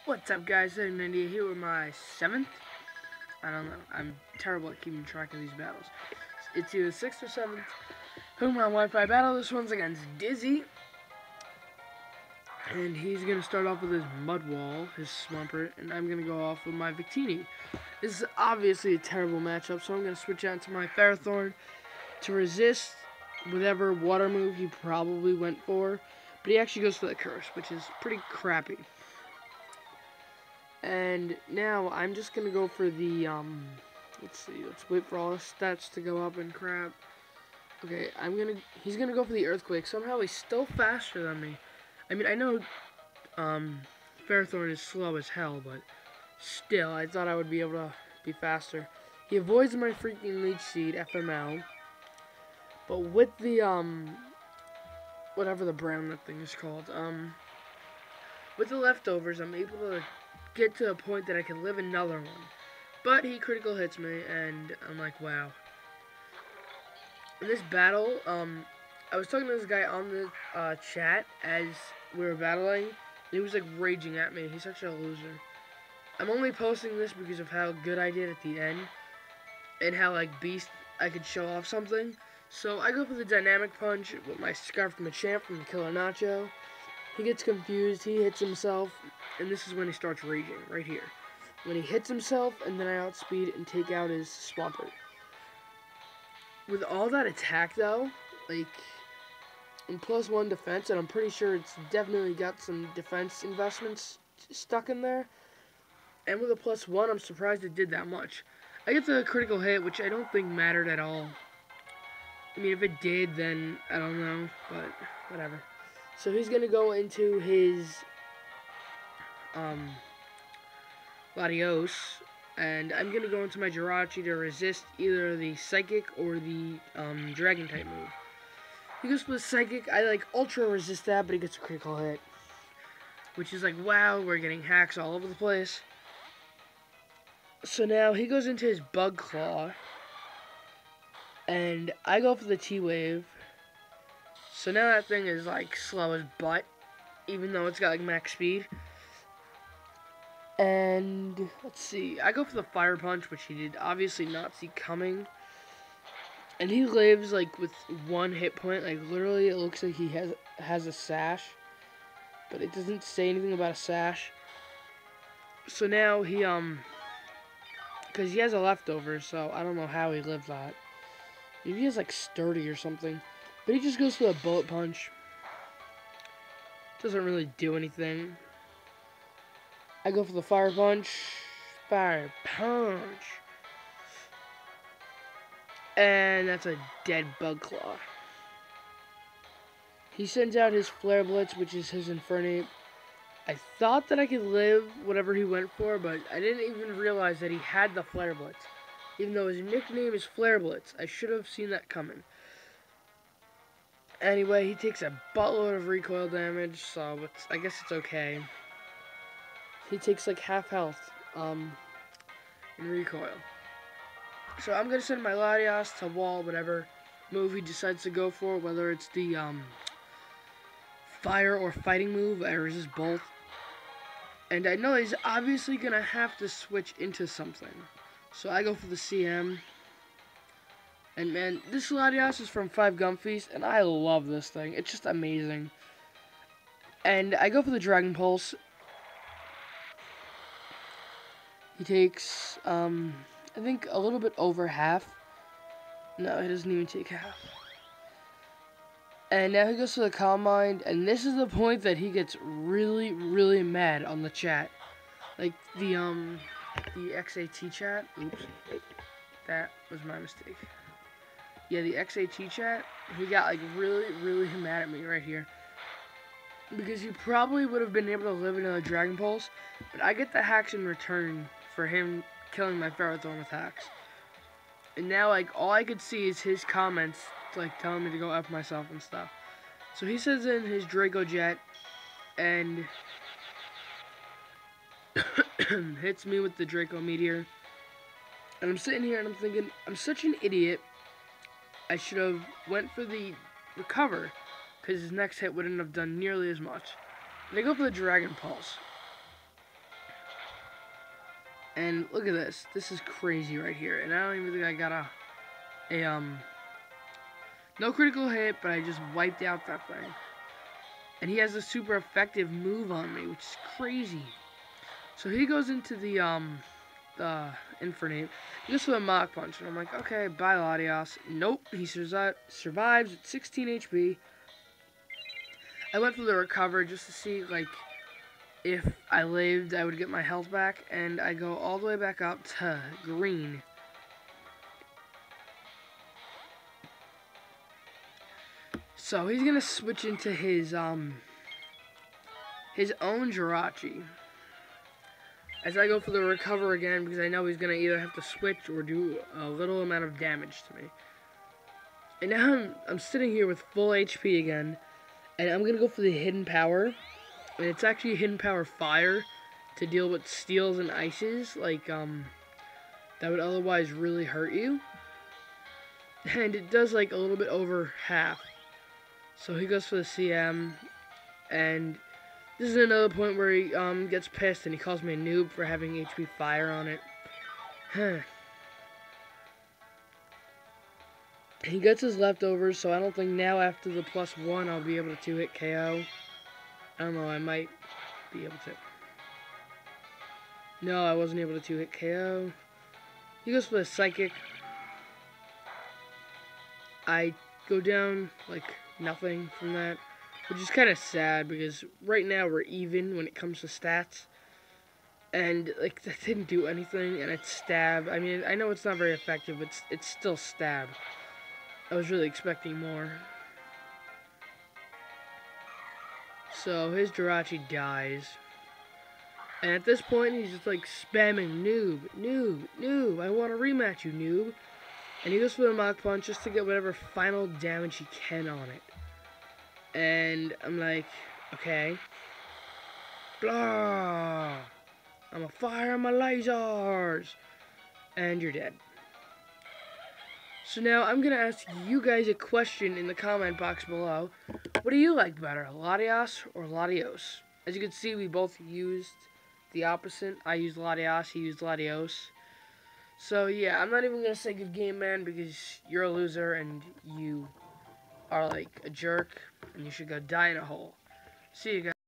What's up, guys? Syduck98 here with my 7th. I don't know. I'm terrible at keeping track of these battles. It's either 6th or 7th. Whom on Wi-Fi battle. This one's against Dizzy. And he's going to start off with his Mud Wall, his Swampert, and I'm going to go off with my Victini. This is obviously a terrible matchup, so I'm going to switch out to my Ferrothorn to resist whatever water move he probably went for. But he actually goes for the Curse, which is pretty crappy. And now I'm just gonna go for the let's wait for all the stats to go up and crap. Okay, he's gonna go for the Earthquake. Somehow he's still faster than me. I mean, I know Ferrothorn is slow as hell, but still I thought I would be able to be faster. He avoids my freaking Leech Seed, FML. But with the whatever the brown that thing is called, with the leftovers, I'm able to get to a point that I can live another one. But he critical hits me, and I'm like, wow. In this battle, I was talking to this guy on the chat as we were battling. He was like raging at me. He's such a loser. I'm only posting this because of how good I did at the end, and how like beast I could show off something. So I go for the Dynamic Punch with my Scarf Machamp from the Killer Nacho. He gets confused, he hits himself, and this is when he starts raging, right here. When he hits himself, and then I outspeed and take out his Swampert. With all that attack, though, like, in +1 defense, and I'm pretty sure it's definitely got some defense investments stuck in there, and with a +1, I'm surprised it did that much. I get the critical hit, which I don't think mattered at all. I mean, if it did, then I don't know, but whatever. So he's going to go into his Latios, and I'm going to go into my Jirachi to resist either the Psychic or the Dragon-type move. He goes for the Psychic. I, like, ultra resist that, but he gets a critical hit. Which is like, wow, we're getting hacks all over the place. So now he goes into his Bug Claw, and I go for the T-Wave. So now that thing is like slow as butt, even though it's got like max speed. And let's see, I go for the Fire Punch, which he did obviously not see coming. And he lives like with 1 hit point, like literally it looks like he has a sash, but it doesn't say anything about a sash. So now he because he has a leftover, so I don't know how he lived that. Maybe he has like sturdy or something. But he just goes for a Bullet Punch. Doesn't really do anything. I go for the Fire Punch. Fire Punch. And that's a dead Bug Claw. He sends out his Flare Blitz, which is his Infernape. I thought that I could live whatever he went for, but I didn't even realize that he had the Flare Blitz. Even though his nickname is Flare Blitz. I should have seen that coming. Anyway, he takes a buttload of recoil damage, so I guess it's okay. He takes like half health in recoil. So I'm going to send my Latios to wall whatever move he decides to go for, whether it's the fire or fighting move. I resist both. And I know he's obviously going to have to switch into something. So I go for the CM. And man, this Latios is from 5 Gumfies, and I love this thing. It's just amazing. And I go for the Dragon Pulse. He takes, I think a little bit over half. No, he doesn't even take half. And now he goes to the Calm Mind, and this is the point that he gets really, really mad on the chat. Like, the XAT chat. Oops. That was my mistake. Yeah, the XAT chat, he got like really, really mad at me right here. Because he probably would have been able to live another Dragon Pulse, but I get the hacks in return for him killing my Ferrothorn with hacks. And now like all I could see is his comments like telling me to go F myself and stuff. So he sends in his Draco Jet and hits me with the Draco Meteor. And I'm sitting here and I'm thinking, I'm such an idiot. I should have went for the Recover, because his next hit wouldn't have done nearly as much. They go for the Dragon Pulse. And look at this. This is crazy right here. And I don't even think I got no critical hit, but I just wiped out that thing. And he has a super effective move on me, which is crazy. So he goes into the Infernape. He goes for the Mach Punch. And I'm like, okay, bye, Latios. Nope. He survives at 16 HP. I went for the Recover just to see, like, if I lived, I would get my health back. And I go all the way back up to green. So he's going to switch into his own Jirachi. As I go for the Recover again, because I know he's going to either have to switch or do a little amount of damage to me. And now I'm sitting here with full HP again, and I'm going to go for the Hidden Power. And it's actually Hidden Power Fire to deal with steels and ices, like, that would otherwise really hurt you. And it does, like, a little bit over half. So he goes for the CM, and this is another point where he gets pissed and he calls me a noob for having HP Fire on it. He gets his leftovers, so I don't think now after the +1 I'll be able to 2-hit KO. I don't know, I might be able to. No, I wasn't able to 2-hit KO. He goes for the Psychic. I go down, like, nothing from that, which is kind of sad because right now we're even when it comes to stats, and like that didn't do anything, and it's stab. I mean, I know it's not very effective, but it's still stab. I was really expecting more. So his Jirachi dies, and at this point he's just like spamming noob, noob, noob. I want a rematch, you noob. And he goes for the Mach Punch just to get whatever final damage he can on it. And I'm like, okay. Blah. I'm a fire on my lasers. And you're dead. So now I'm going to ask you guys a question in the comment box below. What do you like better, Latios or Latios? As you can see, we both used the opposite. I used Latios, he used Latios. So yeah, I'm not even going to say good game, man, because you're a loser and you are like a jerk and you should go die in a hole. See you guys.